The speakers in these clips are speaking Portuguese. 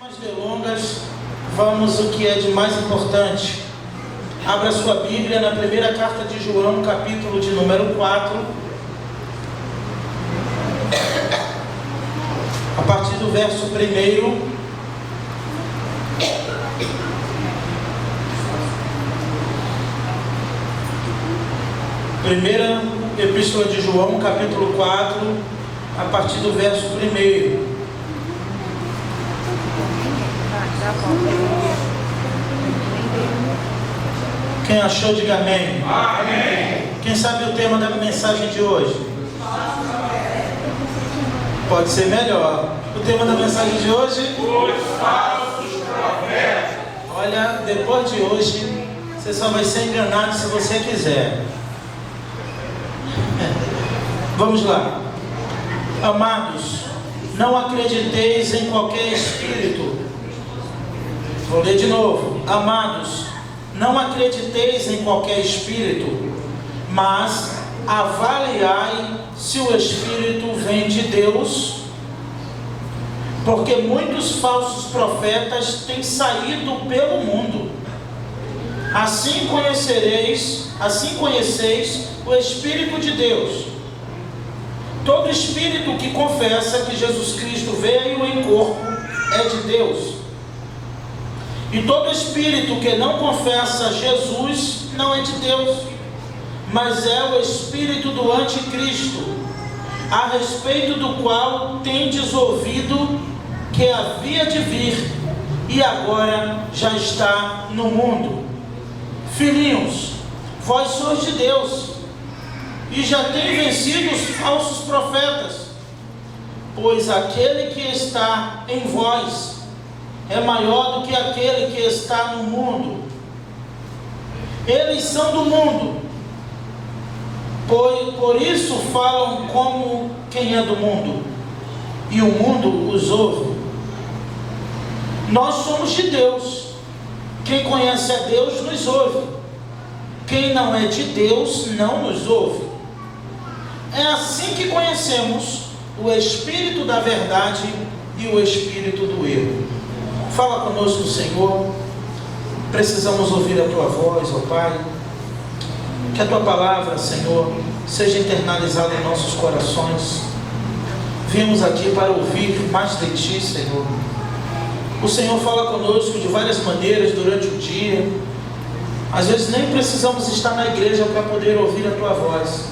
mais delongas, vamos o que é de mais importante. Abra sua Bíblia na primeira carta de João, capítulo de número 4, a partir do verso 1. Primeira Epístola de João, capítulo 4, a partir do verso 1. Quem achou, diga amém. Amém. Quem sabe o tema da mensagem de hoje? Pode ser melhor. O tema da mensagem de hoje? Os falsos profetas. Olha, depois de hoje, você só vai ser enganado se você quiser. Vamos lá. Amados, não acrediteis em qualquer espírito. Vou ler de novo. Amados, não acrediteis em qualquer espírito, mas avaliai se o espírito vem de Deus, porque muitos falsos profetas têm saído pelo mundo. Assim conheceis o Espírito de Deus. Todo espírito que confessa que Jesus Cristo veio em corpo é de Deus. E todo espírito que não confessa Jesus não é de Deus, mas é o espírito do anticristo, a respeito do qual tendes ouvido que havia de vir e agora já está no mundo. Filhinhos, vós sois de Deus e já tem vencido os falsos profetas, pois aquele que está em vós é maior do que aquele que está no mundo. Eles são do mundo, por isso falam como quem é do mundo, e o mundo os ouve. Nós somos de Deus. Quem conhece a Deus nos ouve. Quem não é de Deus não nos ouve. É assim que conhecemos o Espírito da verdade e o Espírito do erro. Fala conosco, Senhor. Precisamos ouvir a Tua voz, ó Pai. Que a Tua palavra, Senhor, seja internalizada em nossos corações. Viemos aqui para ouvir mais de Ti, Senhor. O Senhor fala conosco de várias maneiras durante o dia. Às vezes nem precisamos estar na igreja para poder ouvir a Tua voz.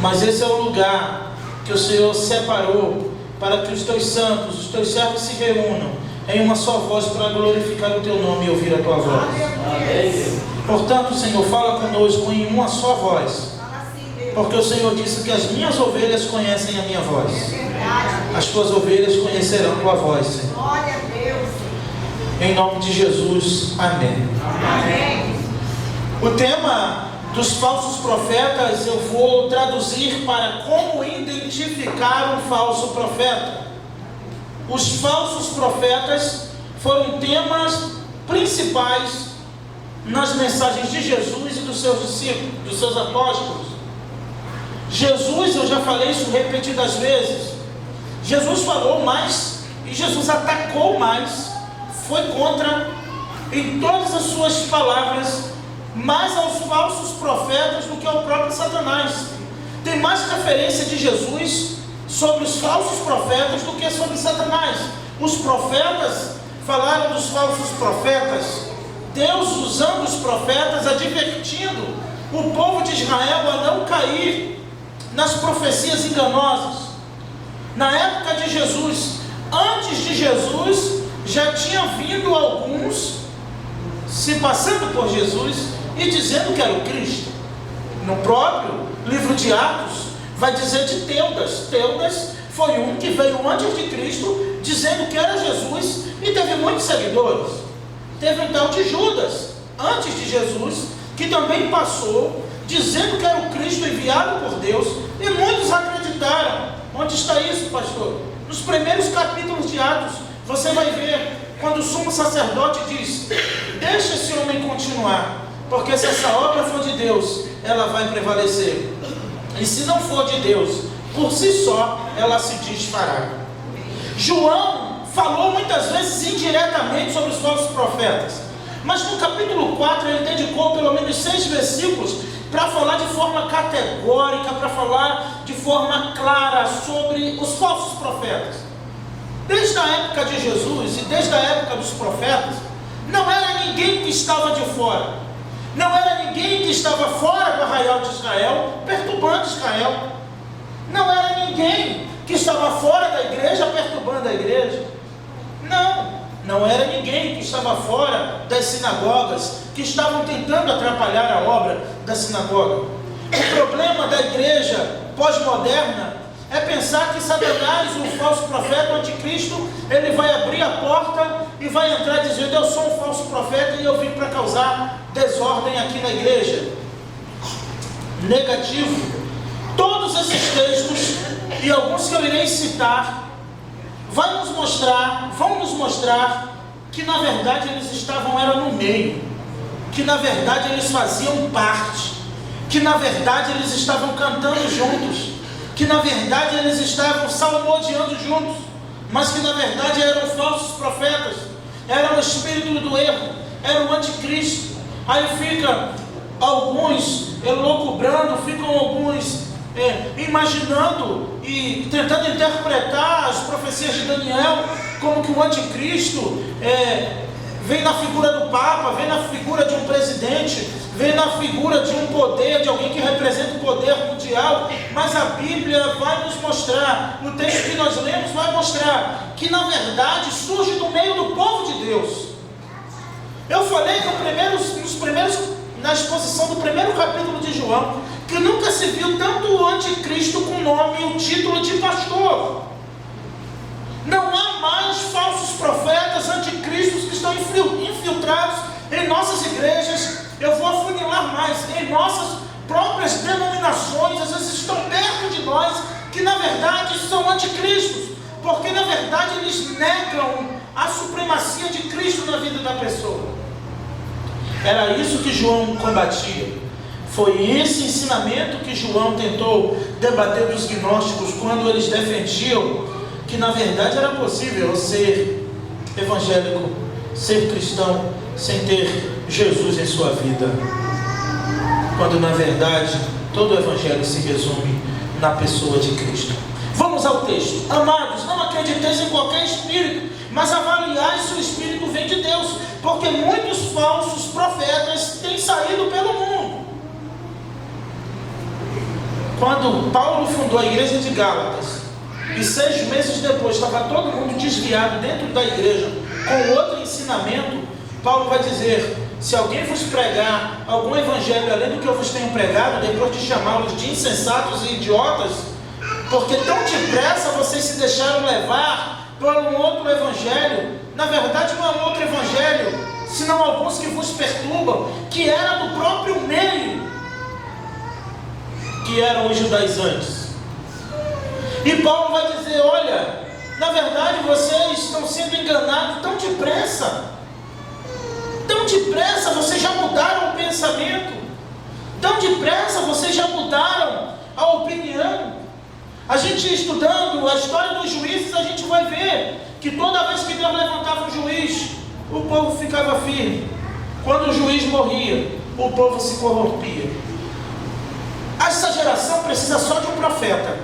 Mas esse é o lugar que o Senhor separou para que os Teus santos, os Teus servos se reúnam em uma só voz para glorificar o Teu nome e ouvir a Tua voz. Amém. Portanto, Senhor, fala conosco em uma só voz, porque o Senhor disse que as minhas ovelhas conhecem a minha voz. As Tuas ovelhas conhecerão a Tua voz, Senhor. Glória a Deus. Em nome de Jesus, amém. Amém. O tema dos falsos profetas eu vou traduzir para como identificar um falso profeta. Os falsos profetas foram temas principais nas mensagens de Jesus e dos seus discípulos, dos seus apóstolos. Jesus, eu já falei isso repetidas vezes, Jesus falou mais e Jesus atacou mais, foi contra em todas as suas palavras, mais aos falsos profetas do que ao próprio Satanás. Tem mais referência de Jesus sobre os falsos profetas do que sobre Satanás. Os profetas falaram dos falsos profetas, Deus usando os profetas, advertindo o povo de Israel a não cair nas profecias enganosas. Na época de Jesus, antes de Jesus, já tinha vindo alguns se passando por Jesus e dizendo que era o Cristo. No próprio livro de Atos vai dizer de Teudas. Teudas foi um que veio antes de Cristo dizendo que era Jesus e teve muitos seguidores. Teve então de Judas, antes de Jesus, que também passou dizendo que era o Cristo enviado por Deus, e muitos acreditaram. Onde está isso, pastor? Nos primeiros capítulos de Atos, você vai ver quando o sumo sacerdote diz: deixa esse homem continuar, porque se essa obra for de Deus, ela vai prevalecer, e se não for de Deus, por si só, ela se desfará. João falou muitas vezes indiretamente sobre os falsos profetas. Mas no capítulo 4 ele dedicou pelo menos 6 versículos para falar de forma categórica, para falar de forma clara sobre os falsos profetas. Desde a época de Jesus e desde a época dos profetas, não era ninguém que estava de fora, não era ninguém que estava fora do arraial de Israel, perturbando Israel, não era ninguém que estava fora da igreja, perturbando a igreja, não era ninguém que estava fora das sinagogas, que estavam tentando atrapalhar a obra da sinagoga. O problema da igreja pós-moderna é pensar que Satanás, o falso profeta, o anticristo, ele vai abrir a porta e vai entrar dizendo: eu sou um falso profeta e eu vim para causar desordem aqui na igreja. Negativo. Todos esses textos e alguns que eu irei citar vão nos mostrar que na verdade eles era no meio, que na verdade eles faziam parte, que na verdade eles estavam cantando juntos, que na verdade eles estavam salmodiando juntos, mas que na verdade eram falsos profetas, era o espírito do erro, era o anticristo. Aí fica alguns elucubrando, ficam alguns imaginando e tentando interpretar as profecias de Daniel como que o anticristo vem na figura do Papa, vem na figura de um presidente, vem na figura de um poder, de alguém que representa o poder mundial. Mas a Bíblia vai nos mostrar, o texto que nós lemos vai mostrar que na verdade surge do meio do povo de Deus. Eu falei na exposição do primeiro capítulo de João, que nunca se viu tanto o anticristo com o nome e o título de pastor. Não há mais falsos profetas, anticristos que estão infiltrados em nossas igrejas. Eu vou afunilar mais, em nossas próprias denominações, às vezes estão perto de nós, que na verdade são anticristos, porque na verdade eles negam a supremacia de Cristo na vida da pessoa. Era isso que João combatia. Foi esse ensinamento que João tentou debater dos gnósticos, quando eles defendiam que na verdade era possível ser evangélico, ser cristão, sem ter Jesus em sua vida, quando na verdade todo o evangelho se resume na pessoa de Cristo. Vamos ao texto. Amados, não acrediteis em qualquer espírito, mas avaliai se o espírito vem de Deus, porque muitos falsos profetas têm saído pelo mundo. Quando Paulo fundou a igreja de Gálatas, e 6 meses depois estava todo mundo desviado dentro da igreja com outro ensinamento, Paulo vai dizer: se alguém vos pregar algum evangelho além do que eu vos tenho pregado, depois de chamá-los de insensatos e idiotas, porque tão depressa vocês se deixaram levar por um outro evangelho, na verdade não é um outro evangelho, senão alguns que vos perturbam, que era do próprio meio, que eram os judaizantes. E Paulo vai dizer: olha, na verdade vocês estão sendo enganados tão depressa, vocês já mudaram o pensamento, tão depressa vocês já mudaram a opinião. A gente estudando a história dos juízes, a gente vai ver que toda vez que Deus levantava um juiz, o povo ficava firme. Quando o juiz morria, o povo se corrompia. Essa geração precisa só de um profeta.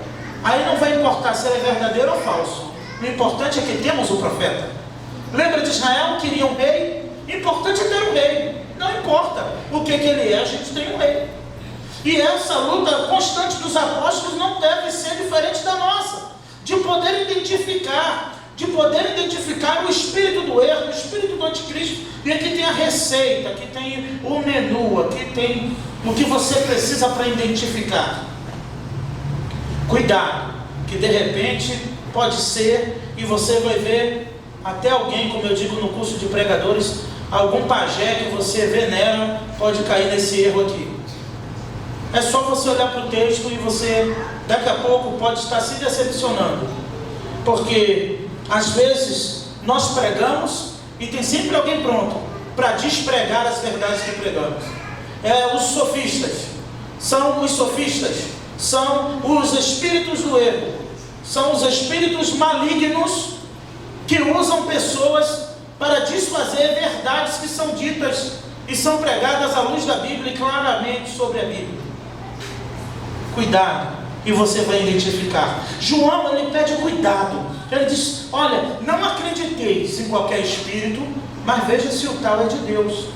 Aí não vai importar se ele é verdadeiro ou falso. O importante é que temos o profeta. Lembra de Israel? Queria um rei? O importante é ter um rei. Não importa o que ele é, a gente tem um rei. E essa luta constante dos apóstolos não deve ser diferente da nossa. De poder identificar o espírito do erro, o espírito do anticristo. E aqui tem a receita, aqui tem o menu, aqui tem o que você precisa para identificar. Cuidado, que de repente pode ser, e você vai ver até alguém, como eu digo no curso de pregadores, algum pajé que você venera pode cair nesse erro aqui. É só você olhar para o texto e você daqui a pouco pode estar se decepcionando, porque às vezes nós pregamos e tem sempre alguém pronto para despregar as verdades que pregamos. Os sofistas, são os espíritos do erro, são os espíritos malignos que usam pessoas para desfazer verdades que são ditas e são pregadas à luz da Bíblia e claramente sobre a Bíblia. Cuidado, e você vai identificar. João, ele pede cuidado. Ele diz: olha, não acrediteis em qualquer espírito, mas veja se o tal é de Deus.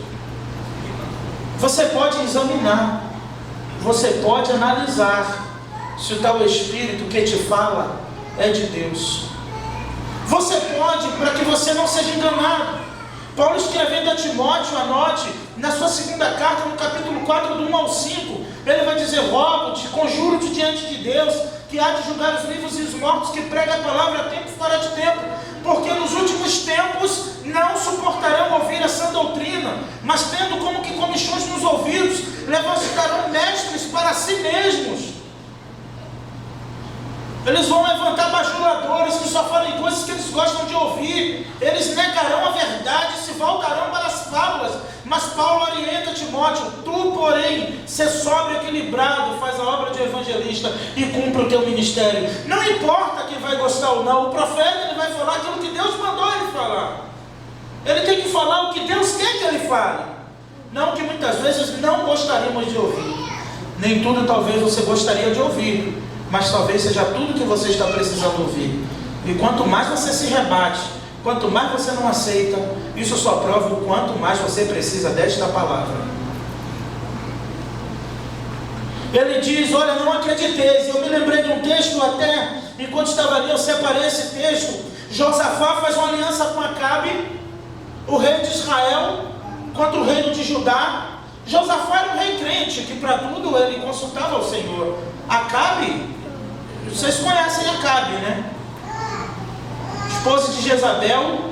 Você pode examinar, você pode analisar se o tal espírito que te fala é de Deus. Você pode, para que você não seja enganado. Paulo, escrevendo a Timóteo, anote, na sua segunda carta, no capítulo 4, do 1 ao 5, ele vai dizer: rogo-te, conjuro-te diante de Deus, que há de julgar os vivos e os mortos, que prega a palavra a tempo e fora de tempo, porque nos últimos tempos não suportarão ouvir a sã doutrina, mas tendo como que comichões nos ouvidos, levantarão mestres para si mesmos. Eles vão levantar bajuladores que só falam coisas que eles gostam de ouvir. Eles negarão a verdade e se voltarão para as fábulas. Mas Paulo orienta Timóteo: tu, porém, ser sóbrio e equilibrado, faz a obra de evangelista e cumpre o teu ministério. Não importa quem vai gostar ou não, o profeta, ele vai falar aquilo que Deus mandou ele falar. Ele tem que falar o que Deus quer que ele fale, não o que muitas vezes não gostaríamos de ouvir. Nem tudo talvez você gostaria de ouvir, mas talvez seja tudo que você está precisando ouvir. E quanto mais você se rebate, quanto mais você não aceita, isso só prova o quanto mais você precisa desta palavra. Ele diz: olha, não acrediteis. Eu me lembrei de um texto, até enquanto estava ali eu separei esse texto. Josafá faz uma aliança com Acabe, o rei de Israel, contra o reino de Judá. Josafá era um rei crente, que para tudo ele consultava o Senhor. Acabe, vocês conhecem Acabe, né? Esposa de Jezabel.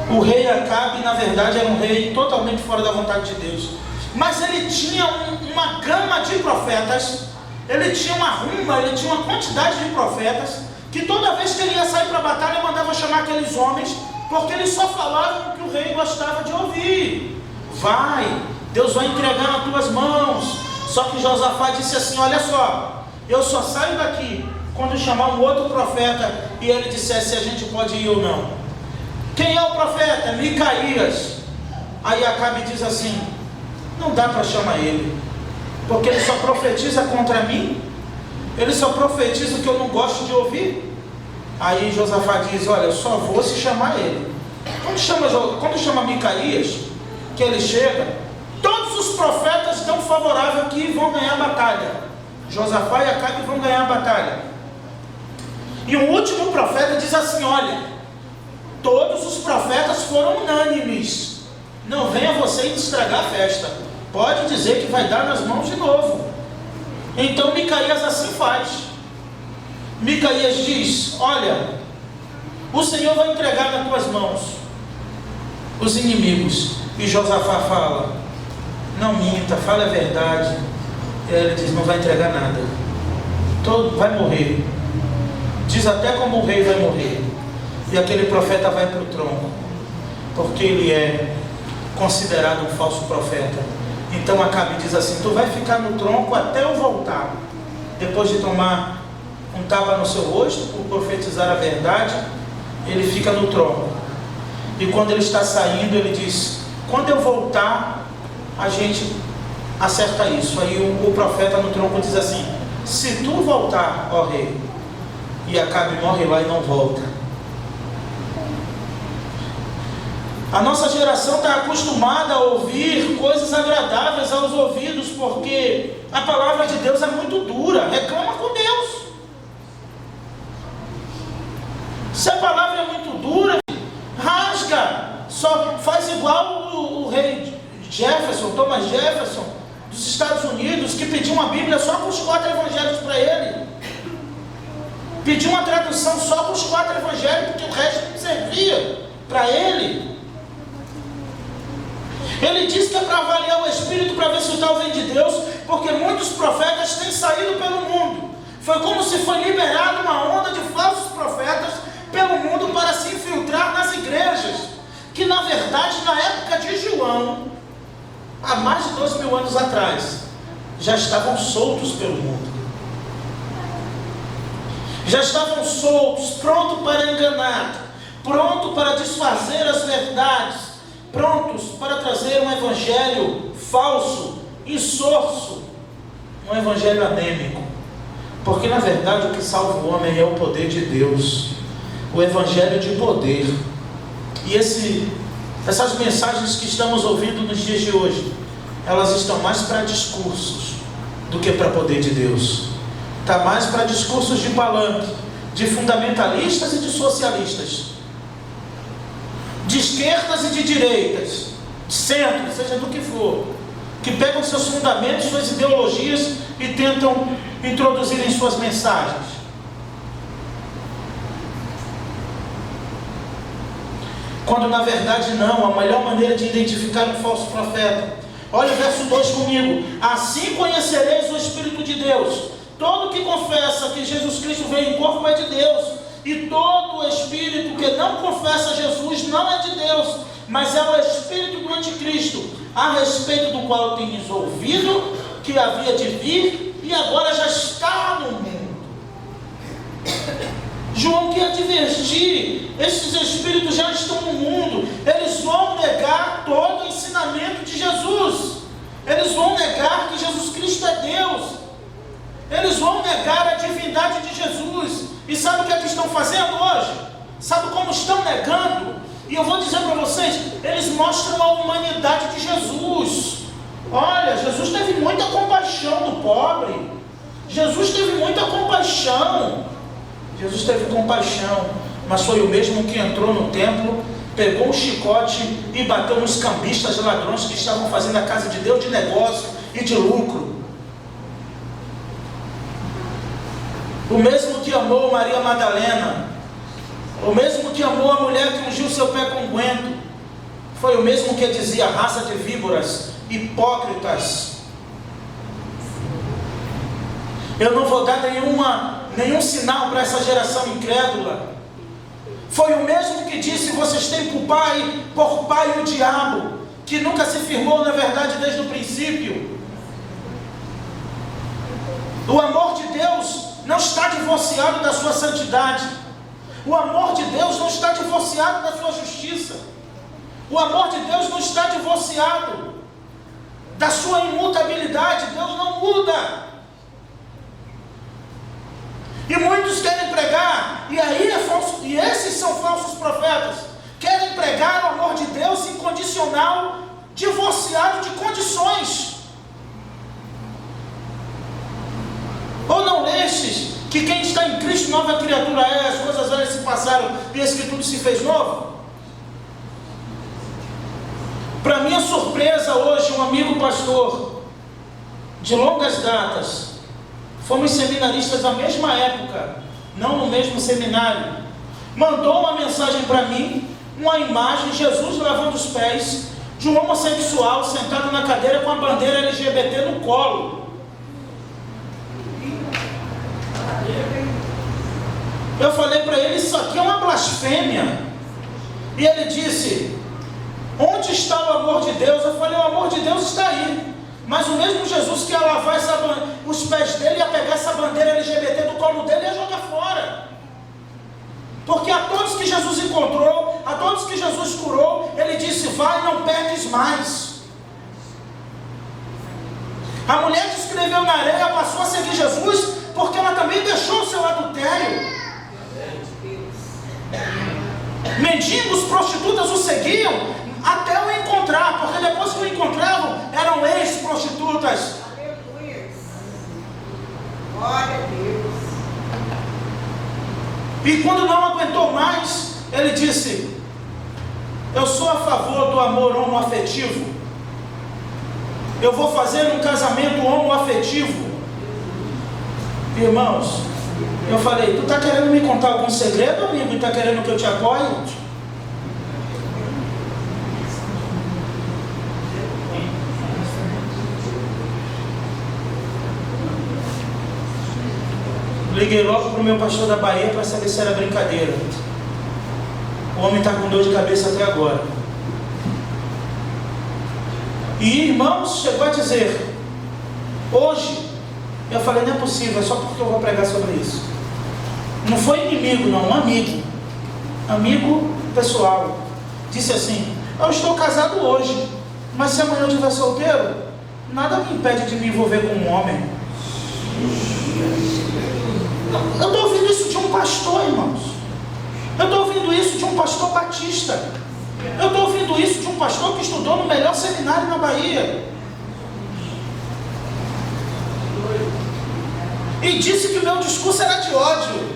O rei Acabe, na verdade, era um rei totalmente fora da vontade de Deus. Mas ele tinha uma gama de profetas. Ele tinha uma ruma, ele tinha uma quantidade de profetas, que toda vez que ele ia sair para a batalha, mandava chamar aqueles homens, porque eles só falavam o que o rei gostava de ouvir. Vai, Deus vai entregar nas tuas mãos. Só que Josafá disse assim: olha só, eu só saio daqui quando chamar um outro profeta e ele dissesse se a gente pode ir ou não. Quem é o profeta? Micaías. Aí Acabe diz assim: não dá para chamar ele, porque ele só profetiza contra mim, ele só profetiza o que eu não gosto de ouvir. Aí Josafá diz: olha, eu só vou se chamar ele. Quando chama Micaías, que ele chega, todos os profetas estão favoráveis que vão ganhar a batalha. Josafá e Acabe vão ganhar a batalha. E o último profeta diz assim: olha, todos os profetas foram unânimes, não venha você estragar a festa, pode dizer que vai dar nas mãos de novo. Então Micaías assim faz. Micaías diz: olha, o Senhor vai entregar nas tuas mãos os inimigos. E Josafá fala: não minta, fala a verdade. E aí ele diz: não vai entregar nada, vai morrer. Diz até como o rei vai morrer. E aquele profeta vai para o tronco, porque ele é considerado um falso profeta. Então Acabe diz assim: tu vai ficar no tronco até eu voltar. Depois de tomar um tapa no seu rosto por profetizar a verdade, ele fica no tronco. E quando ele está saindo, ele diz: quando eu voltar, a gente acerta isso. Aí o profeta no tronco diz assim: se tu voltar, ó rei. E Acabe morre lá e não volta. A nossa geração está acostumada a ouvir coisas agradáveis aos ouvidos, porque a palavra de Deus é muito dura. Reclama com Deus. Se a palavra é muito dura, rasga. Só faz igual o rei Jefferson, Thomas Jefferson, dos Estados Unidos, que pediu uma Bíblia só com os 4 evangelhos para ele. Pediu uma tradução só com os 4 evangelhos, porque o resto não servia para ele. Ele diz que é para avaliar o Espírito, para ver se o tal vem de Deus, porque muitos profetas têm saído pelo mundo. Foi como se foi liberada uma onda de falsos profetas pelo mundo para se infiltrar nas igrejas, que na verdade, na época de João, há mais de 2.000 anos atrás, já estavam soltos pelo mundo. Já estavam soltos, prontos para enganar. pronto para desfazer as verdades, prontos para trazer um evangelho falso, insorso, um evangelho anêmico. Porque na verdade o que salva o homem é o poder de Deus, o evangelho de poder. E essas mensagens que estamos ouvindo nos dias de hoje, elas estão mais para discursos do que para poder de Deus. Está mais para discursos de palanque, de fundamentalistas e de socialistas, de esquerdas e de direitas, de centro, seja do que for, que pegam seus fundamentos, suas ideologias e tentam introduzir em suas mensagens. Quando na verdade não, a melhor maneira de identificar um falso profeta. Olha o verso 2 comigo. Assim conhecereis o Espírito de Deus. Todo que confessa que Jesus Cristo veio em corpo é de Deus. E todo o espírito que não confessa Jesus não é de Deus, mas é o espírito do anticristo, a respeito do qual tendes ouvido que havia de vir e agora já está no mundo. João quer advertir, esses espíritos já estão no mundo, eles vão negar todo o ensinamento de Jesus, eles vão negar que Jesus Cristo é Deus, eles vão negar a divindade de Jesus. E sabe o que é que estão fazendo hoje? Sabe como estão negando? E eu vou dizer para vocês, eles mostram a humanidade de Jesus. Olha, Jesus teve muita compaixão do pobre, Jesus teve muita compaixão, Jesus teve compaixão, mas foi o mesmo que entrou no templo, pegou um chicote e bateu nos cambistas, ladrões que estavam fazendo a casa de Deus de negócio e de lucro. O mesmo que amou Maria Madalena, o mesmo que amou a mulher que ungiu seu pé com unguento, foi o mesmo que dizia: raça de víboras, hipócritas, eu não vou dar nenhum sinal para essa geração incrédula. Foi o mesmo que disse: vocês têm por pai o diabo, que nunca se firmou na verdade desde o princípio. O amor de Deus não está divorciado da sua santidade. O amor de Deus não está divorciado da sua justiça. O amor de Deus não está divorciado da sua imutabilidade. Deus não muda. E muitos querem pregar, e aí é falso, e esses são falsos profetas, querem pregar o amor de Deus incondicional, divorciado de condições. Ou não lestes que quem está em Cristo nova criatura é, as coisas velhas se passaram e eis que tudo se fez novo? Para minha surpresa hoje, um amigo pastor de longas datas, fomos seminaristas da mesma época, não no mesmo seminário, mandou uma mensagem para mim, uma imagem, Jesus lavando os pés de um homossexual sentado na cadeira com a bandeira LGBT no colo. Eu falei para ele: isso aqui é uma blasfêmia. E ele disse: onde está o amor de Deus? Eu falei: o amor de Deus está aí. Mas o mesmo Jesus que ia lavar os pés dele, ia pegar essa bandeira LGBT do colo dele e ia jogar fora. Porque a todos que Jesus encontrou, a todos que Jesus curou, ele disse: vai, não peques mais. A mulher que escreveu na areia passou a seguir Jesus porque ela também deixou o seu adultério. Mendigos, prostitutas o seguiam até o encontrar, porque depois que o encontravam, eram ex-prostitutas. Aleluia. Glória a Deus. E quando não aguentou mais, ele disse: eu sou a favor do amor homoafetivo. Eu vou fazer um casamento homoafetivo. Irmãos, eu falei: tu está querendo me contar algum segredo, amigo? E está querendo que eu te apoie? Liguei logo para o meu pastor da Bahia para saber se era brincadeira. O homem está com dor de cabeça até agora. E irmãos, chegou a dizer: hoje, eu falei: não é possível, é só porque eu vou pregar sobre isso. Não foi inimigo não, um amigo. Amigo pessoal. Disse assim: eu estou casado hoje, mas se amanhã eu estiver solteiro, nada me impede de me envolver com um homem. Eu estou ouvindo isso de um pastor, irmãos. Eu estou ouvindo isso de um pastor batista. Eu estou ouvindo isso de um pastor que estudou no melhor seminário na Bahia. E disse que o meu discurso era de ódio.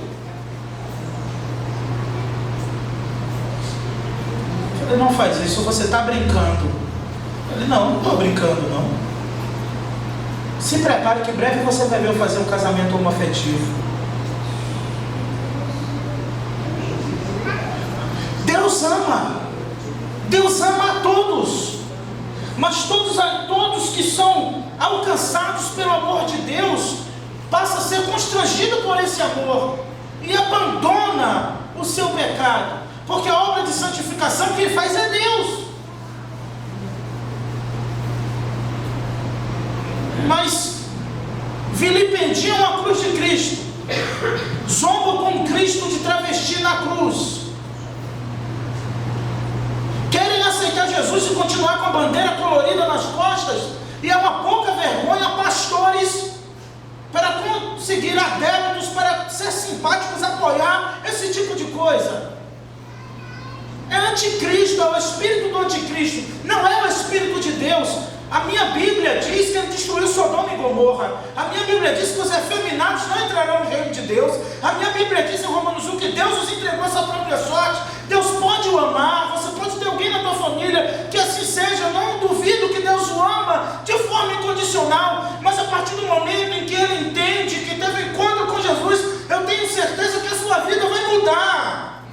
Eu falei: não faz isso, você está brincando. Eu falei: não estou brincando não. Se prepare que em breve você vai ver eu fazer um casamento homoafetivo. Deus ama a todos, mas todos que são alcançados pelo amor de Deus passa a ser constrangido por esse amor e abandona o seu pecado, porque a obra de santificação que ele faz é Deus. Mas vilipendiam a cruz de Cristo, zombam com Cristo de travesti na cruz, querem aceitar Jesus e continuar com a bandeira colorida nas costas, e é uma pouca vergonha pastores para conseguir adeptos, para ser simpáticos, apoiar esse tipo de coisa. É anticristo, é o espírito do anticristo, não é o espírito de Deus. A minha Bíblia diz que ele destruiu Sodoma e Gomorra. A minha Bíblia diz que os efeminados não entrarão no reino de Deus. A minha Bíblia diz em Romanos 1 que Deus os entregou essa própria sorte. Deus pode o amar. Você pode ter alguém na tua família que assim seja. Eu não duvido que Deus o ama de forma incondicional, mas a partir do momento em que ele entende que teve encontro com Jesus, eu tenho certeza que a sua vida vai mudar.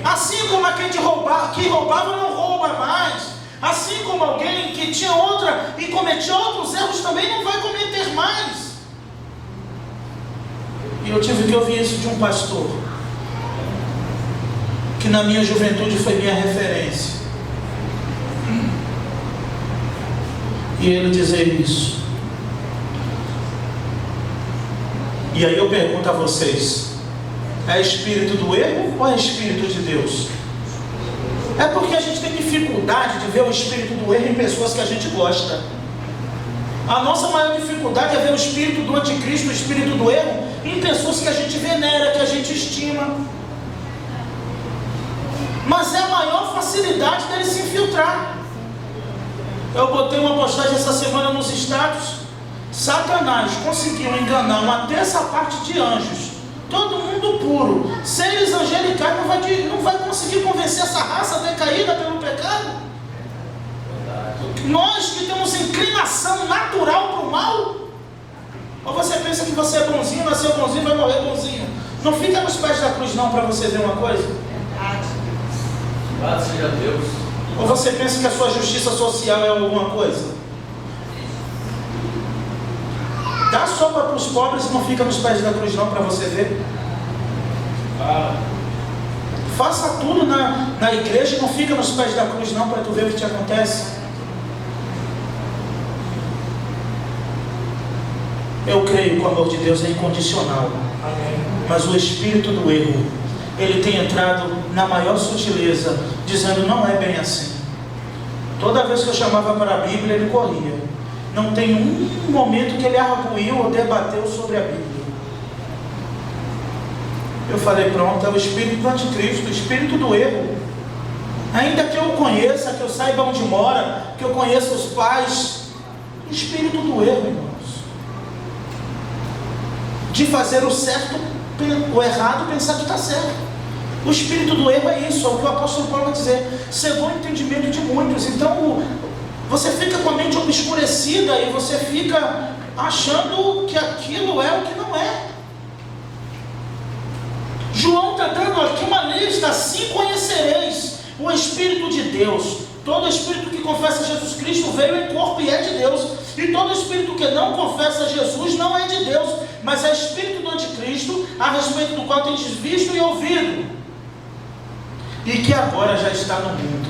Assim como aquele que roubava não rouba mais. Assim como alguém que tinha outra e cometia outros erros também não vai cometer mais. E eu tive que ouvir isso de um pastor que na minha juventude foi minha referência, e ele dizer isso. E aí eu pergunto a vocês: é espírito do erro ou é espírito de Deus? É porque a gente tem dificuldade de ver o espírito do erro em pessoas que a gente gosta. A nossa maior dificuldade é ver o espírito do anticristo, o espírito do erro, em pessoas que a gente venera, que a gente estima. Mas é a maior facilidade dele se infiltrar. Eu botei uma postagem essa semana nos status: Satanás conseguiu enganar uma terça parte de anjos, todo mundo puro, seres angelicais, não vai conseguir convencer essa raça decaída pelo pecado. Nós que temos inclinação natural para o mal. Ou você pensa que você é bonzinho, nasceu bonzinho, vai morrer bonzinho? Não fica nos pés da cruz não, para você ver uma coisa. Louvado seja Deus. Ou você pensa que a sua justiça social é alguma coisa? Dá sopa para os pobres e não fica nos pés da cruz não, para você ver. Faça tudo na igreja e não fica nos pés da cruz não, para tu ver o que te acontece. Eu creio que o amor de Deus é incondicional. Mas o espírito do erro, ele tem entrado na maior sutileza, dizendo: não é bem assim. Toda vez que eu chamava para a Bíblia, ele corria. Não tem um momento que ele arguiu ou debateu sobre a Bíblia. Eu falei: pronto, é o espírito do anticristo, o espírito do erro. Ainda que eu o conheça, que eu saiba onde mora, que eu conheça os pais, o espírito do erro, irmãos. De fazer o certo, o errado, pensar que está certo. O espírito do erro é isso, é o que o apóstolo Paulo vai dizer: cegou o entendimento de muitos. Então você fica com a mente obscurecida e você fica achando que aquilo é o que não é. João está dando aqui uma lista: assim conhecereis o Espírito de Deus. Todo espírito que confessa Jesus Cristo veio em corpo e é de Deus. E todo espírito que não confessa Jesus não é de Deus, mas é espírito do anticristo, a respeito do qual tendes visto e ouvido, e que agora já está no mundo.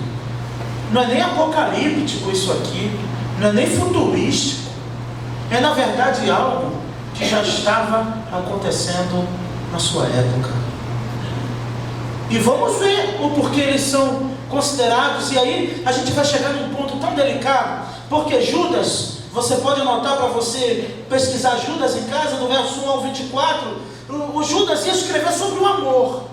Não é nem apocalíptico isso aqui, não é nem futurístico, é na verdade algo que já estava acontecendo na sua época. E vamos ver o porquê eles são considerados. E aí a gente vai chegar num ponto tão delicado, porque Judas, você pode anotar para você pesquisar Judas em casa, do verso 1 ao 24, o Judas ia escrever sobre o amor.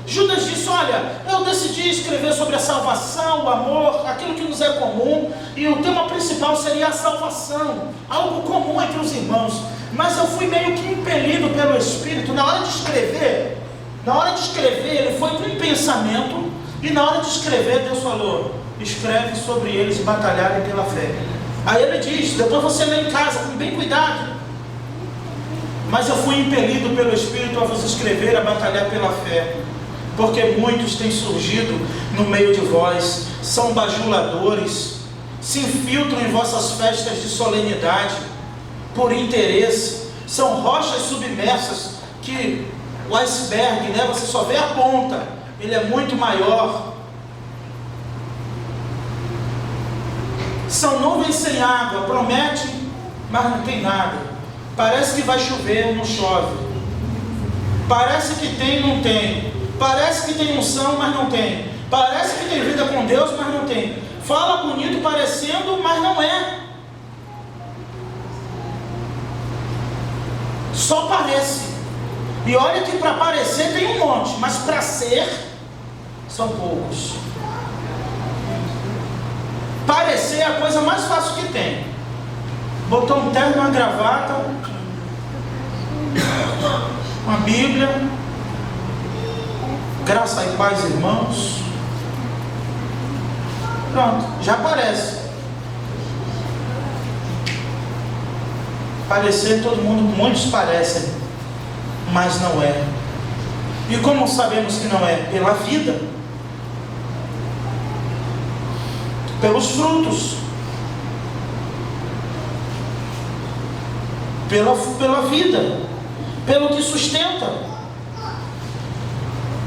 Judas disse: olha, eu decidi escrever sobre a salvação, o amor, aquilo que nos é comum, e o tema principal seria a salvação, algo comum entre os irmãos. Mas eu fui meio que impelido pelo Espírito. Na hora de escrever, ele foi com um pensamento, e na hora de escrever, Deus falou: escreve sobre eles batalharem pela fé. Aí ele diz, depois você lê em casa, com bem cuidado: mas eu fui impelido pelo Espírito a vos escrever, a batalhar pela fé, porque muitos têm surgido no meio de vós, são bajuladores, se infiltram em vossas festas de solenidade, por interesse, são rochas submersas, que o iceberg, né, você só vê a ponta, ele é muito maior. São nuvens sem água, promete, mas não tem nada. Parece que vai chover, não chove. Parece que tem, não tem. Parece que tem unção, mas não tem. Parece que tem vida com Deus, mas não tem. Fala bonito parecendo, mas não é. Só parece. E olha que para parecer tem um monte, mas para ser, são poucos. Parecer é a coisa mais fácil que tem. Botou um terno, uma gravata, uma Bíblia, graça e paz, irmãos. Pronto, já parece. Parecer, todo mundo, muitos parecem, mas não é. E como sabemos que não é? Pela vida, pelos frutos, pela vida, pelo que sustenta.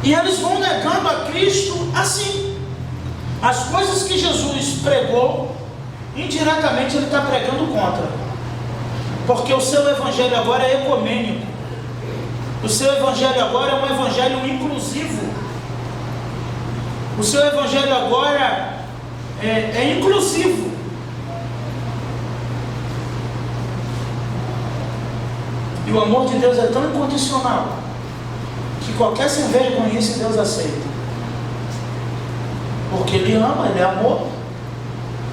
E eles vão negando a Cristo assim. As coisas que Jesus pregou, indiretamente ele está pregando contra, porque o seu evangelho agora é ecumênico. O seu evangelho agora é um evangelho inclusivo. O seu evangelho agora é inclusivo. E o amor de Deus é tão incondicional que qualquer cerveja com isso Deus aceita, porque Ele ama, Ele é amor.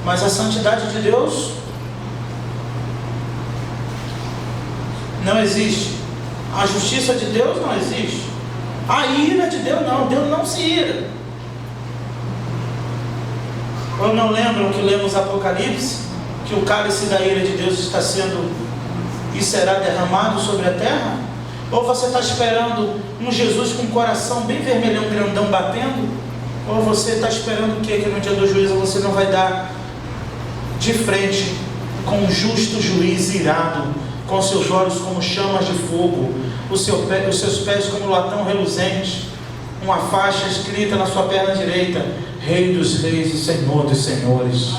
Mas a santidade de Deus não existe. A justiça de Deus não existe. A ira de Deus não. Deus não se ira. Ou não lembram que lemos Apocalipse, que o cálice da ira de Deus está sendo e será derramado sobre a terra? Ou você está esperando um Jesus com o coração bem vermelhão, grandão, batendo? Ou você está esperando o quê? Que no dia do juízo você não vai dar de frente com um justo juiz irado, com seus olhos como chamas de fogo, os seus pés como latão reluzente, uma faixa escrita na sua perna direita: Rei dos Reis e Senhor dos Senhores.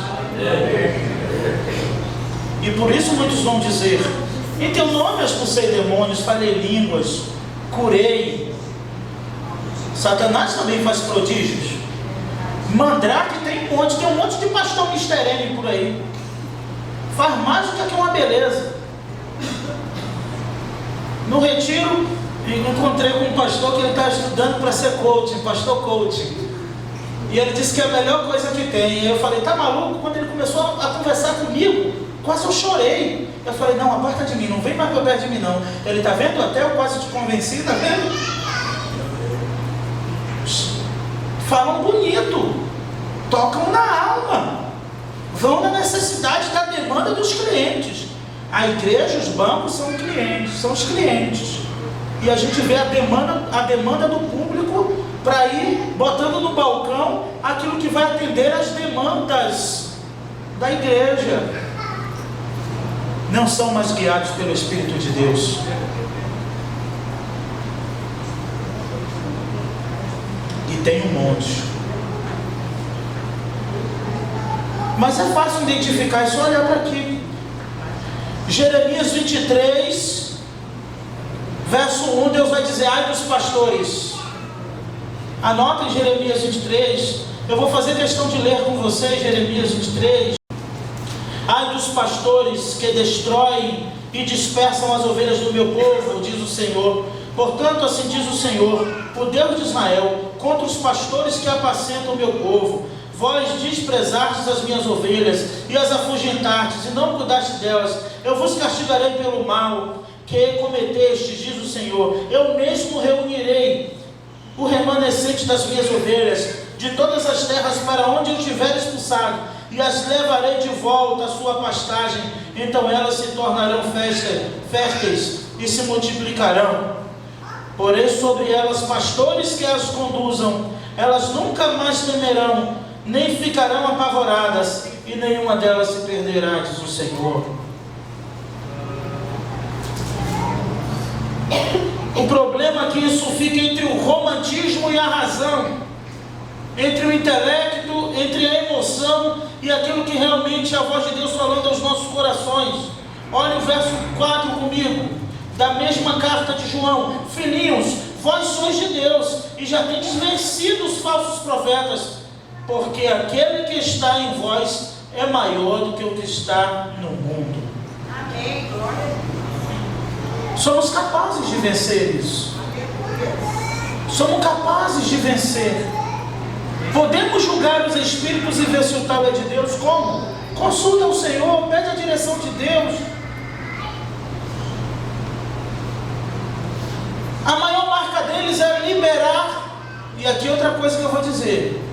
E por isso muitos vão dizer: em teu nome eu expulsei demônios, falei línguas, curei. Satanás também faz prodígios. Mandrake tem um monte de pastor misterene por aí. Faz mágica que é uma beleza. No retiro, encontrei com um pastor que ele está estudando para ser coaching, pastor coaching. E ele disse que é a melhor coisa que tem. E eu falei: tá maluco? Quando ele começou a conversar comigo, quase eu chorei. Eu falei: não, aparta de mim, não vem mais para perto de mim não. Ele: tá vendo? Até eu quase te convenci, tá vendo? Falam bonito, tocam na alma, vão na necessidade da demanda dos clientes. A igreja, os bancos são clientes, são os clientes. E a gente vê a demanda do público para ir botando no balcão aquilo que vai atender às demandas da igreja. Não são mais guiados pelo Espírito de Deus. E tem um monte. Mas é fácil identificar, é só olhar para aqui. Jeremias 23, verso 1, Deus vai dizer: ai dos pastores, Anotem Jeremias 23. Eu vou fazer questão de ler com vocês Jeremias 23. Ai dos pastores que destroem e dispersam as ovelhas do meu povo, diz o Senhor. Portanto, assim diz o Senhor, o Deus de Israel, contra os pastores que apacentam o meu povo. Vós desprezastes as minhas ovelhas e as afugentastes e não cuidastes delas. Eu vos castigarei pelo mal que cometestes, diz o Senhor. Eu mesmo reunirei o remanescente das minhas ovelhas de todas as terras para onde eu tiver expulsado, e as levarei de volta à sua pastagem. Então elas se tornarão férteis e se multiplicarão. Porém sobre elas pastores que as conduzam. Elas nunca mais temerão, nem ficarão apavoradas, e nenhuma delas se perderá, diz o Senhor. O problema é que isso fica entre o romantismo e a razão, entre o intelecto, entre a emoção e aquilo que realmente é a voz de Deus falando aos nossos corações. Olha o verso 4 comigo, da mesma carta de João. Filhinhos, vós sois de Deus, e já tendes vencido os falsos profetas, porque aquele que está em vós é maior do que o que está no mundo. Amém. Glória. Somos capazes de vencer isso. Somos capazes de vencer. Podemos julgar os espíritos e ver se o tal é de Deus. Como? Consulta o Senhor, pede a direção de Deus. A maior marca deles é liberar. E aqui outra coisa que eu vou dizer,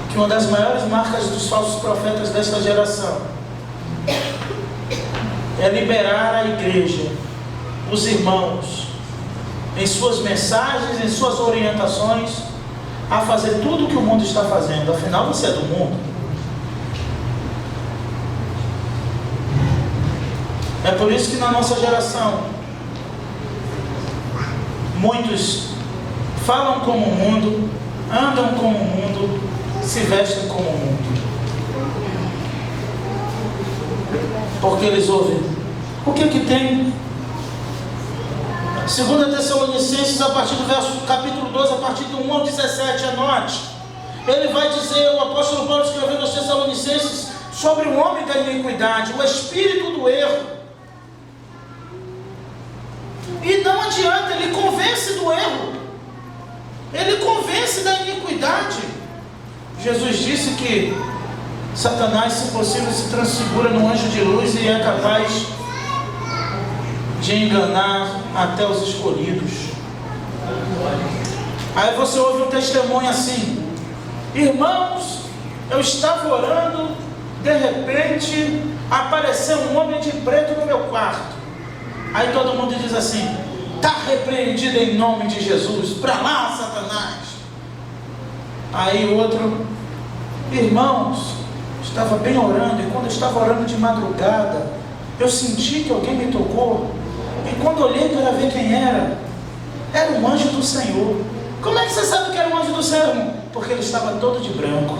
que uma das maiores marcas dos falsos profetas desta geração é liberar a igreja, os irmãos, em suas mensagens, em suas orientações, a fazer tudo o que o mundo está fazendo. Afinal, você é do mundo. É por isso que na nossa geração, muitos falam como o mundo, andam como o mundo, se vestem como o mundo. Porque eles ouvem. O que tem? 2 Tessalonicenses, a partir do verso, capítulo 12, a partir do 1 ao 17, anote. Ele vai dizer, o apóstolo Paulo escrevendo aos Tessalonicenses, sobre o homem da iniquidade, o espírito do erro. E não adianta, ele convence do erro. Ele convence da iniquidade. Jesus disse que Satanás, se possível, se transfigura num anjo de luz e é capaz de enganar até os escolhidos. Aí você ouve um testemunho assim: irmãos, eu estava orando, de repente apareceu um homem de preto no meu quarto. Aí todo mundo diz assim: está repreendido em nome de Jesus, para lá, Satanás. Aí o outro: irmãos, estava bem orando, e quando eu estava orando de madrugada, eu senti que alguém me tocou, e quando olhei para ver quem era um anjo do Senhor. Como é que você sabe que era um anjo do Senhor, irmão? Porque ele estava todo de branco.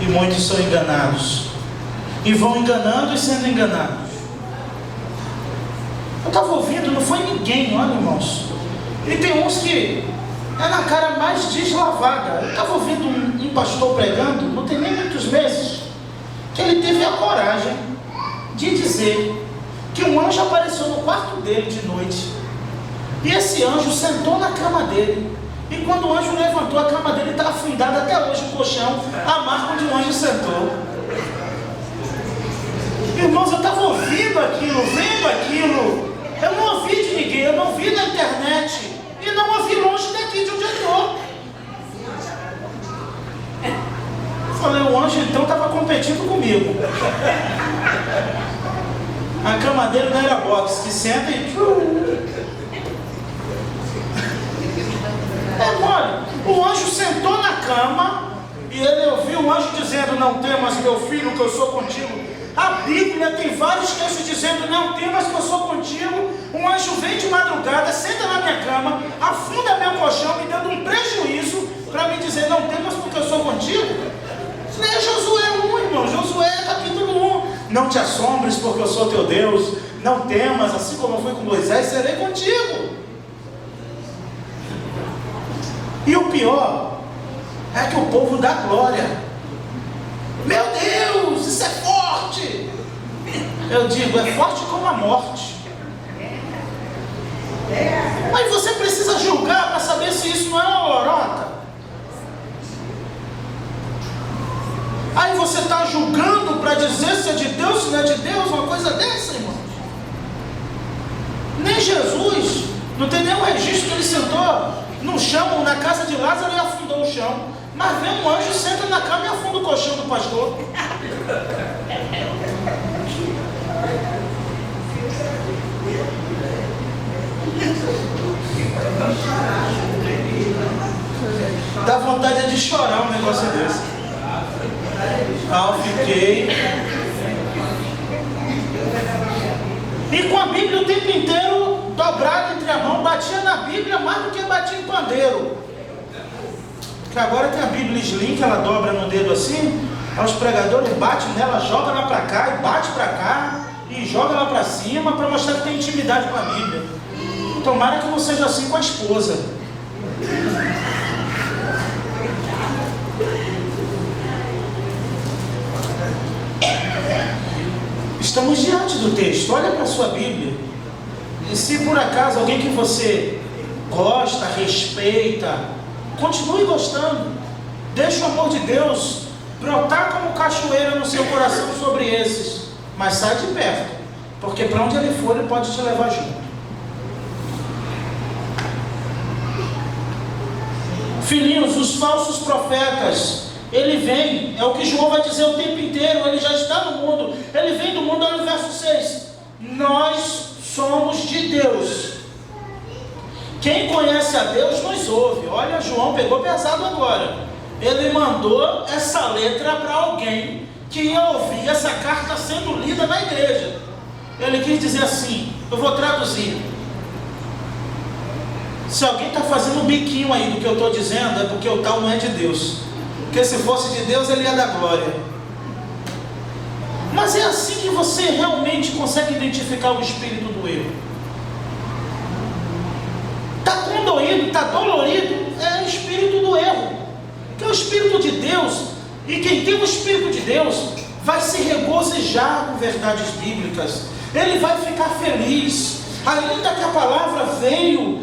E muitos são enganados, e vão enganando e sendo enganados. Eu estava ouvindo, não foi ninguém, olha, irmãos. E tem uns que é na cara mais deslavada. Eu estava ouvindo um pastor pregando, não tem nem muitos meses, que ele teve a coragem de dizer que um anjo apareceu no quarto dele de noite, e esse anjo sentou na cama dele, e quando o anjo levantou, a cama dele está afundada até hoje, o colchão, a marca onde o anjo sentou. Irmãos, eu estava ouvindo aquilo, vendo aquilo. Eu não ouvi de ninguém, eu não vi na internet, e não ouvi longe daqui de onde eu estou. Falei, o anjo então estava competindo comigo. A cama dele não era box, que senta e... É mole. O anjo sentou na cama, e ele ouviu o anjo dizendo: não temas, meu filho, que eu sou contigo. A Bíblia tem vários textos dizendo: não temas, que eu sou contigo. Um anjo vem de madrugada, senta na minha cama, afunda meu colchão, me dando um prejuízo, para me dizer, não temas porque eu sou contigo? Leia Josué 1, irmão, Josué capítulo 1. Não te assombres porque eu sou teu Deus, não temas, assim como eu fui com Moisés, serei contigo. E o pior é que o povo dá glória. Meu Deus, isso é forte. Eu digo, é forte como a morte. Mas você precisa julgar para saber se isso não é uma lorota. Aí você está julgando para dizer se é de Deus, se não é de Deus, uma coisa dessa, irmão. Nem Jesus, não tem nenhum registro que ele sentou no chão, na casa de Lázaro e afundou o chão. Mas vem um anjo, senta na cama e afunda o colchão do pastor. Dá vontade de chorar um negócio desse. Eu fiquei. E com a Bíblia o tempo inteiro dobrada entre a mão, batia na Bíblia mais do que batia em pandeiro. Porque agora tem a Bíblia Slim, que ela dobra no dedo assim, aí os pregadores batem nela, joga lá para cá e bate para cá e joga lá para cima para mostrar que tem intimidade com a Bíblia. Tomara que não seja assim com a esposa. Estamos diante do texto, olha para a sua Bíblia. E se por acaso alguém que você gosta, respeita, continue gostando. Deixe o amor de Deus brotar como cachoeira no seu coração sobre esses. Mas sai de perto, porque para onde ele for, ele pode te levar junto. Filhinhos, os falsos profetas, ele vem, é o que João vai dizer o tempo inteiro, ele já está no mundo, ele vem do mundo, olha o verso 6, nós somos de Deus, quem conhece a Deus nos ouve. Olha, João pegou pesado agora, ele mandou essa letra para alguém que ia ouvir essa carta sendo lida na igreja. Ele quis dizer assim, eu vou traduzir, se alguém está fazendo um biquinho aí do que eu estou dizendo, é porque o tal não é de Deus. Porque se fosse de Deus, ele ia dar glória. Mas é assim que você realmente consegue identificar o espírito do erro. Está condoído, está dolorido, é o espírito do erro. Que é o espírito de Deus. E quem tem o espírito de Deus vai se regozijar com verdades bíblicas. Ele vai ficar feliz. Ainda que a palavra veio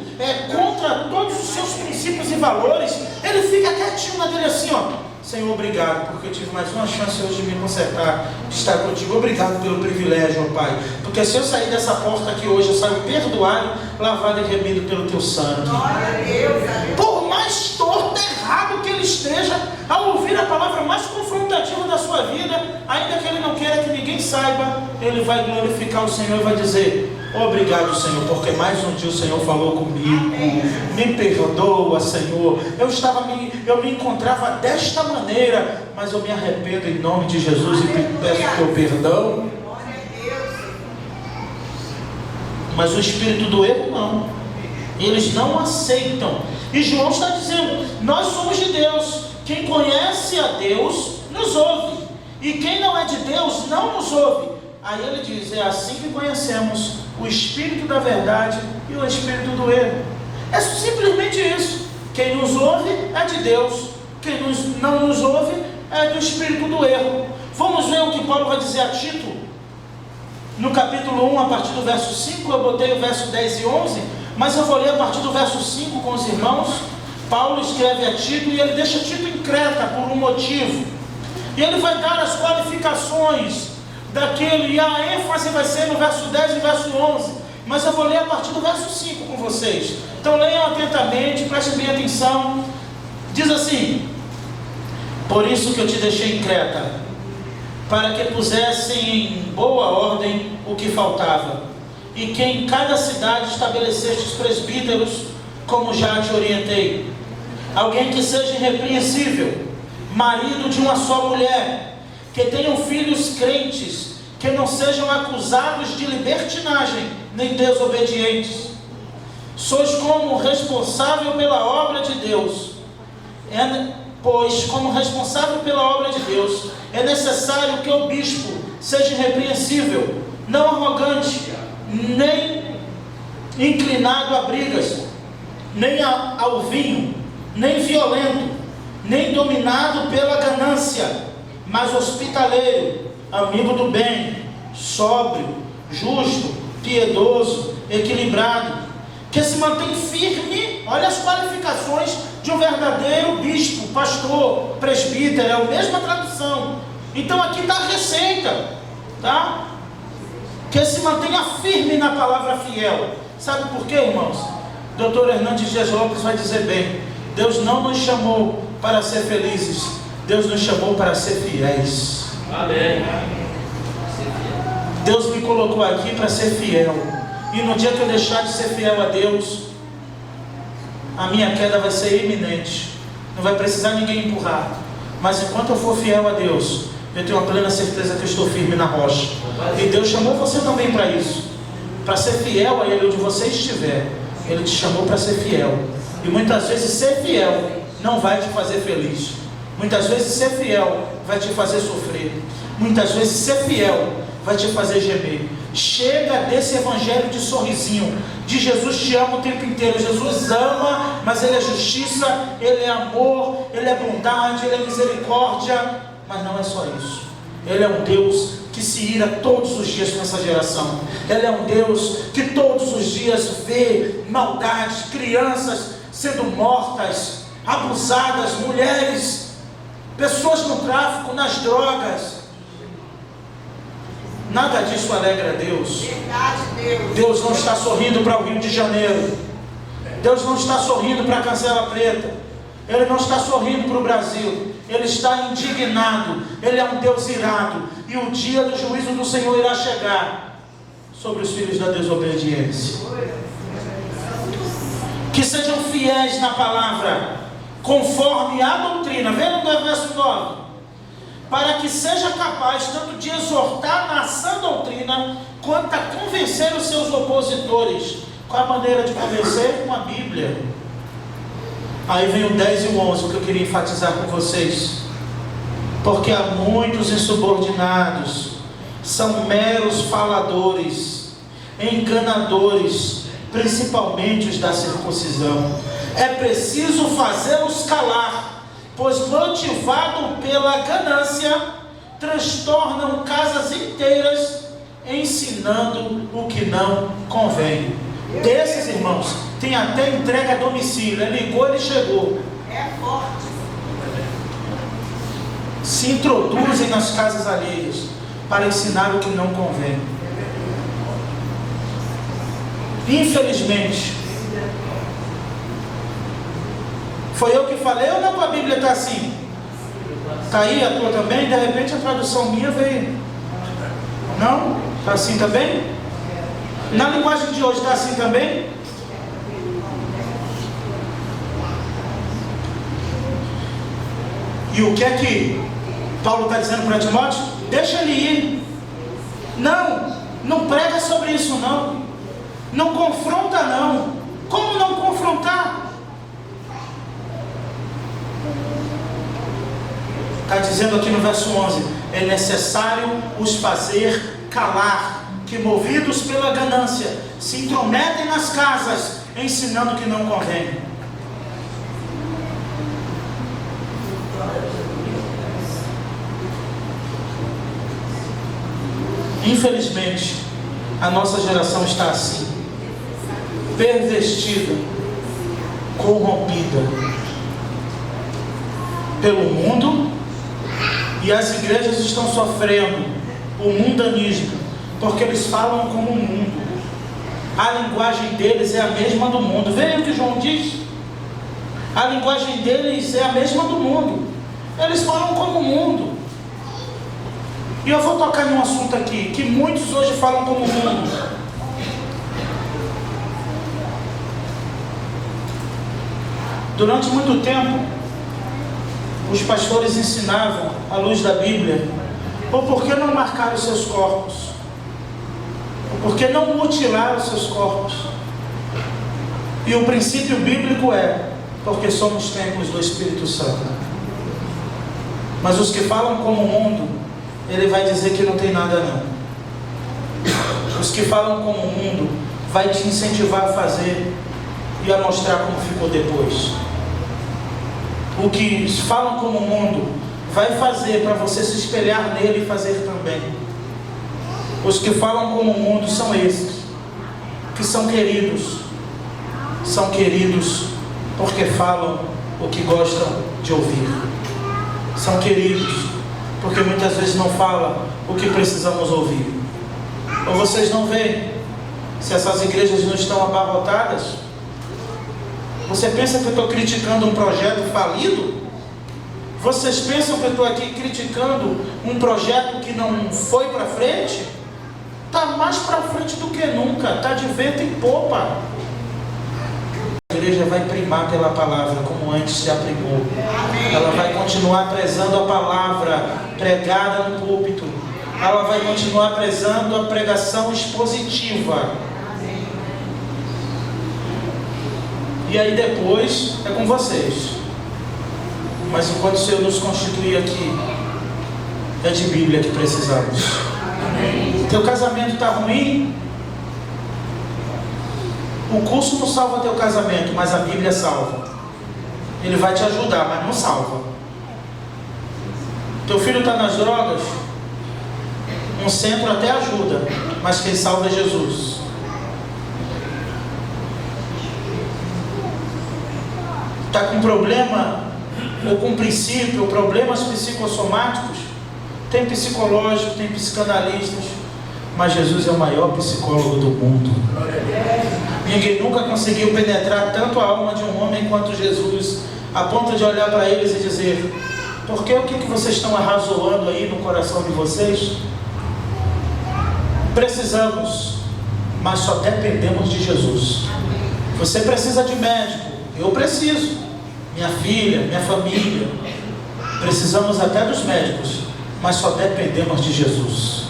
contra todos os seus princípios e valores, ele fica quietinho na dele assim, ó. Senhor, obrigado, porque eu tive mais uma chance hoje de me consertar, de estar contigo. Obrigado pelo privilégio, ó Pai. Porque se eu sair dessa porta aqui hoje, eu saio perdoado, lavado e remido pelo teu sangue. Glória a Deus. Por mais torto e errado que ele esteja, ao ouvir a palavra mais confrontativa da sua vida, ainda que ele não queira que ninguém saiba, ele vai glorificar o Senhor e vai dizer: obrigado, Senhor, porque mais um dia o Senhor falou comigo. Me perdoa, Senhor. Eu me encontrava desta maneira, mas eu me arrependo em nome de Jesus e peço teu perdão. Mas o espírito do erro não. Eles não aceitam. E João está dizendo: nós somos de Deus. Quem conhece a Deus nos ouve. E quem não é de Deus não nos ouve. Aí ele diz: é assim que conhecemos o espírito da verdade e o espírito do erro. É simplesmente isso. Quem nos ouve é de Deus. Quem não nos ouve é do espírito do erro. Vamos ver o que Paulo vai dizer a Tito. No capítulo 1, a partir do verso 5, eu botei o verso 10 e 11, mas eu vou ler a partir do verso 5 com os irmãos. Paulo escreve a Tito e ele deixa Tito em Creta por um motivo. E ele vai dar as qualificações daquele, e a ênfase vai ser no verso 10 e verso 11, mas eu vou ler a partir do verso 5 com vocês. Então leiam atentamente, prestem bem atenção. Diz assim: por isso que eu te deixei em Creta, para que pusessem em boa ordem o que faltava, e que em cada cidade estabelecestes presbíteros, como já te orientei, alguém que seja irrepreensível, marido de uma só mulher, que tenham filhos crentes, que não sejam acusados de libertinagem, nem desobedientes. Sois como responsável pela obra de Deus. Pois, como responsável pela obra de Deus, é necessário que o bispo seja irrepreensível, não arrogante, nem inclinado a brigas, nem ao vinho, nem violento, nem dominado pela ganância, mas hospitaleiro, amigo do bem, sóbrio, justo, piedoso, equilibrado, que se mantém firme. Olha as qualificações de um verdadeiro bispo, pastor, presbítero, é a mesma tradução. Então aqui está a receita, tá? Que se mantenha firme na palavra fiel. Sabe por quê, irmãos? Dr. Hernandes Dias Lopes vai dizer bem: Deus não nos chamou para ser felizes, Deus nos chamou para ser fiéis. Amém. Deus me colocou aqui para ser fiel, e no dia que eu deixar de ser fiel a Deus, a minha queda vai ser iminente. Não vai precisar ninguém empurrar. Mas enquanto eu for fiel a Deus, eu tenho a plena certeza que eu estou firme na rocha. E Deus chamou você também para isso, para ser fiel a Ele onde você estiver. Ele te chamou para ser fiel. E muitas vezes ser fiel não vai te fazer feliz. Muitas vezes ser fiel vai te fazer sofrer. Muitas vezes ser fiel vai te fazer gemer. Chega desse evangelho de sorrisinho, de Jesus te ama o tempo inteiro. Jesus ama, mas Ele é justiça, Ele é amor, Ele é bondade, Ele é misericórdia. Mas não é só isso. Ele é um Deus que se ira todos os dias com essa geração. Ele é um Deus que todos os dias vê maldade, crianças sendo mortas, abusadas, mulheres, pessoas no tráfico, nas drogas. Nada disso alegra a Deus. Deus não está sorrindo para o Rio de Janeiro. Deus não está sorrindo para a Cancela Preta. Ele não está sorrindo para o Brasil. Ele está indignado. Ele é um Deus irado. E o dia do juízo do Senhor irá chegar sobre os filhos da desobediência. Que sejam fiéis na palavra, conforme a doutrina. Vê no verso 9. Para que seja capaz tanto de exortar na sã doutrina, quanto a convencer os seus opositores. Qual a maneira de convencer? Com a Bíblia. Aí vem o 10 e o 11, o que eu queria enfatizar com vocês. Porque há muitos insubordinados, são meros faladores, enganadores, principalmente os da circuncisão. É preciso fazê-los calar, pois motivado pela ganância, transtornam casas inteiras, ensinando o que não convém. Desses, irmãos, tem até entrega a domicílio. Ele ligou, ele chegou. É forte. Se introduzem nas casas alheias para ensinar o que não convém. Infelizmente, foi eu que falei ou na tua Bíblia está assim? Está aí a tua também? De repente a tradução minha veio. Não? Está assim também? Na linguagem de hoje está assim também? E o que é que Paulo está dizendo para Timóteo? Deixa ele ir. Não prega sobre isso não. Não confronta não. Como não confrontar? Está dizendo aqui no verso 11: é necessário os fazer calar, que movidos pela ganância se intrometem nas casas, ensinando que não convém. Infelizmente, a nossa geração está assim, pervertida, corrompida pelo mundo, e as igrejas estão sofrendo o mundanismo, porque eles falam como o mundo. A linguagem deles é a mesma do mundo. Veja o que João diz. A linguagem deles é a mesma do mundo. Eles falam como o mundo. E eu vou tocar em um assunto aqui, que muitos hoje falam como o mundo. Durante muito tempo, os pastores ensinavam, à luz da Bíblia, ou por que não marcar os seus corpos? Por que não mutilar os seus corpos? E o princípio bíblico é: porque somos templos do Espírito Santo. Mas os que falam como o mundo, ele vai dizer que não tem nada não. Os que falam como o mundo, vai te incentivar a fazer e a mostrar como ficou depois. O que falam como o mundo, vai fazer para você se espelhar nele e fazer também. Os que falam como o mundo são esses, que são queridos porque falam o que gostam de ouvir. São queridos porque muitas vezes não falam o que precisamos ouvir. Ou vocês não veem se essas igrejas não estão abarrotadas? Você pensa que eu estou criticando um projeto falido? Vocês pensam que eu estou aqui criticando um projeto que não foi para frente? Está mais para frente do que nunca, está de vento em popa. A igreja vai primar pela palavra, como antes se aprimou. Ela vai continuar prezando a palavra pregada no púlpito. Ela vai continuar prezando a pregação expositiva. E aí depois é com vocês. Mas enquanto o Senhor nos constituir aqui, é de Bíblia que precisamos. Teu casamento está ruim? O curso não salva teu casamento, mas a Bíblia salva. Ele vai te ajudar, mas não salva. Teu filho está nas drogas? Um centro até ajuda, mas quem salva é Jesus. Está com problema, ou com princípio, ou problemas psicossomáticos? Tem psicológico, tem psicanalistas, mas Jesus é o maior psicólogo do mundo. Ninguém nunca conseguiu penetrar tanto a alma de um homem quanto Jesus, a ponto de olhar para eles e dizer: por que o que vocês estão arrazoando aí no coração de vocês? Precisamos, mas só dependemos de Jesus. Você precisa de médico, eu preciso, minha filha, minha família, precisamos até dos médicos, mas só dependemos de Jesus.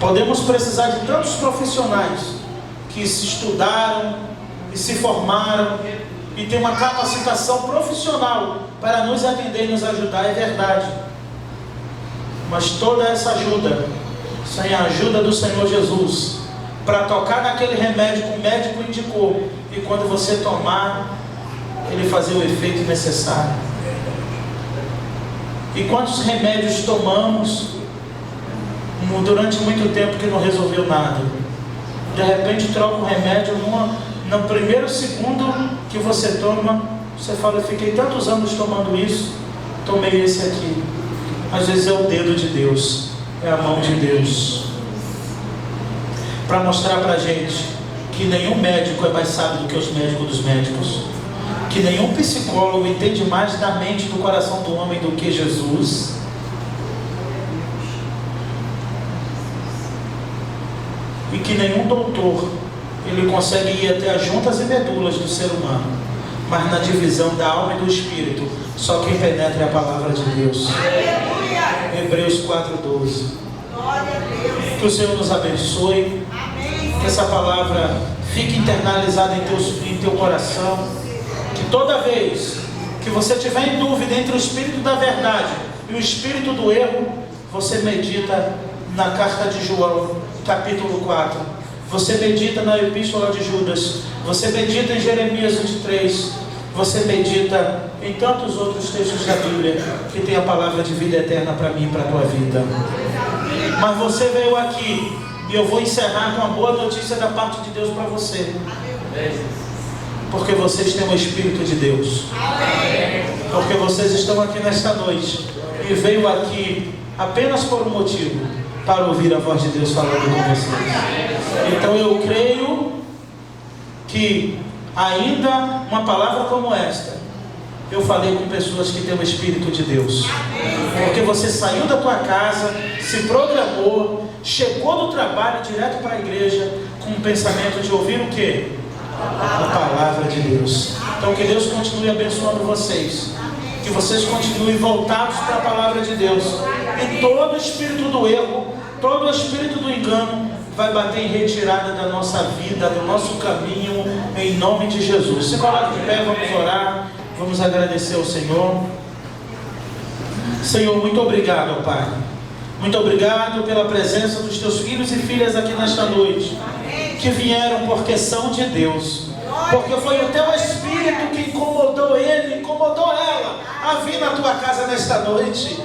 Podemos precisar de tantos profissionais que se estudaram e se formaram e têm uma capacitação profissional para nos atender e nos ajudar, é verdade. Mas toda essa ajuda, sem a ajuda do Senhor Jesus, para tocar naquele remédio que o médico indicou, e quando você tomar, ele fazer o efeito necessário. E quantos remédios tomamos durante muito tempo que não resolveu nada? De repente troca um remédio no primeiro segundo que você toma, você fala: eu fiquei tantos anos tomando isso, tomei esse aqui. Às vezes é o dedo de Deus, é a mão de Deus, para mostrar para a gente que nenhum médico é mais sábio do que os médicos dos médicos, que nenhum psicólogo entende mais da mente e do coração do homem do que Jesus. E que nenhum doutor, ele consegue ir até as juntas e medulas do ser humano, mas na divisão da alma e do espírito, só quem penetra é a palavra de Deus. Hebreus 4:12. Que o Senhor nos abençoe, que essa palavra fique internalizada em teu coração, que toda vez que você tiver em dúvida entre o espírito da verdade e o espírito do erro, você medita na carta de João, capítulo 4, você medita na epístola de Judas, você medita em Jeremias 23, você medita em tantos outros textos da Bíblia que tem a palavra de vida eterna para mim e para a tua vida. Mas você veio aqui, e eu vou encerrar com uma boa notícia da parte de Deus para você, porque vocês têm o Espírito de Deus, porque vocês estão aqui nesta noite e veio aqui apenas por um motivo: para ouvir a voz de Deus falando com vocês. Então eu creio que ainda uma palavra como esta, eu falei com pessoas que têm o Espírito de Deus, porque você saiu da tua casa, se programou, chegou do trabalho direto para a igreja com o pensamento de ouvir o quê? A palavra de Deus. Então que Deus continue abençoando vocês, que vocês continuem voltados para a palavra de Deus, e todo espírito do erro, todo espírito do engano vai bater em retirada da nossa vida, do nosso caminho, em nome de Jesus. Se coloque de pé, vamos orar, vamos agradecer ao Senhor. Senhor, muito obrigado, Pai. Muito obrigado pela presença dos teus filhos e filhas aqui nesta noite, que vieram porque são de Deus, porque foi o teu Espírito que incomodou ele, incomodou ela a vir na tua casa nesta noite.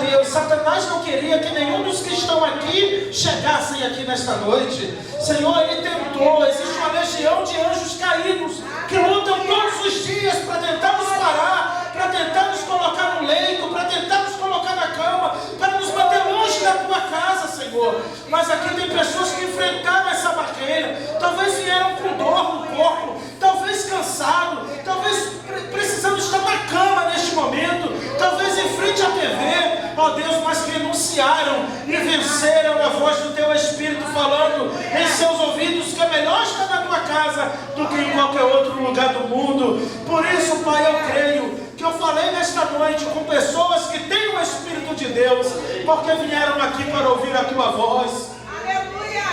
Deus, Satanás não queria que nenhum dos que estão aqui chegassem aqui nesta noite. Senhor, ele tentou. Existe uma legião de anjos caídos que lutam todos os dias para tentar nos parar, para tentar nos colocar no leito, para tentar nos colocar na cama, para nos manter longe da tua casa, Senhor. Mas aqui tem pessoas que enfrentaram essa barreira, talvez vieram com dor no corpo, talvez cansado, talvez precisando estar na cama neste momento, talvez em frente à TV, ó Deus, mas que renunciaram e venceram a voz do teu Espírito falando em seus ouvidos que é melhor estar na tua casa do que em qualquer outro lugar do mundo. Por isso, Pai, eu creio que eu falei nesta noite com pessoas que têm o Espírito de Deus, porque vieram aqui para ouvir a tua voz. Aleluia!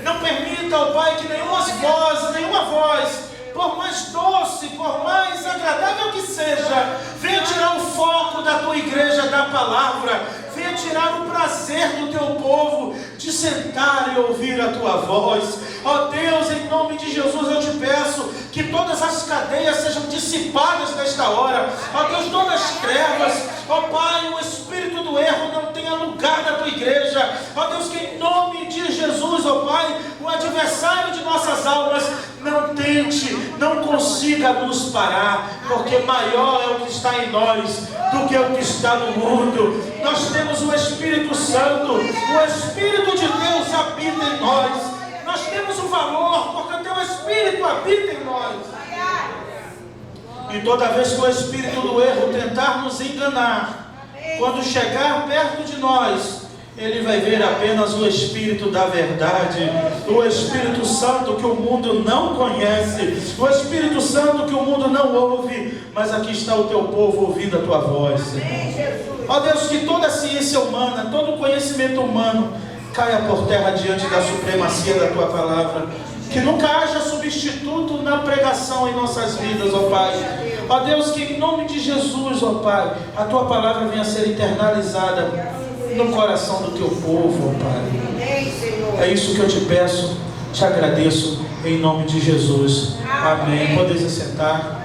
Não permita, ó Pai, que nenhuma voz, por mais doce, por mais agradável que seja, venha tirar o foco da tua igreja, da palavra, venha tirar o prazer do teu povo de sentar e ouvir a tua voz. Ó Deus, em nome de Jesus eu te peço que todas as cadeias sejam dissipadas nesta hora. Ó Deus, todas as trevas, ó Pai, o espírito do erro não tenha lugar na tua igreja. Ó Deus, que em nome de Jesus, ó Pai, o adversário de nossas almas não tente, não consiga nos parar, porque maior é o que está em nós do que o que está no mundo. Nós temos o Espírito Santo, o Espírito de Deus habita em nós. Nós temos o valor, porque o teu Espírito habita em nós. E toda vez que o Espírito do erro tentar nos enganar, quando chegar perto de nós, ele vai ver apenas o Espírito da verdade, o Espírito Santo que o mundo não conhece, o Espírito Santo que o mundo não ouve, mas aqui está o teu povo ouvindo a tua voz. Ó Deus, que toda a ciência humana, todo o conhecimento humano caia por terra diante da supremacia da tua palavra, que nunca haja substituto na pregação em nossas vidas, ó Pai. Ó Deus, que em nome de Jesus, ó Pai, a tua palavra venha a ser internalizada no coração do teu povo, ó Pai. É isso que eu te peço, te agradeço, em nome de Jesus. Amém. Podeis sentar.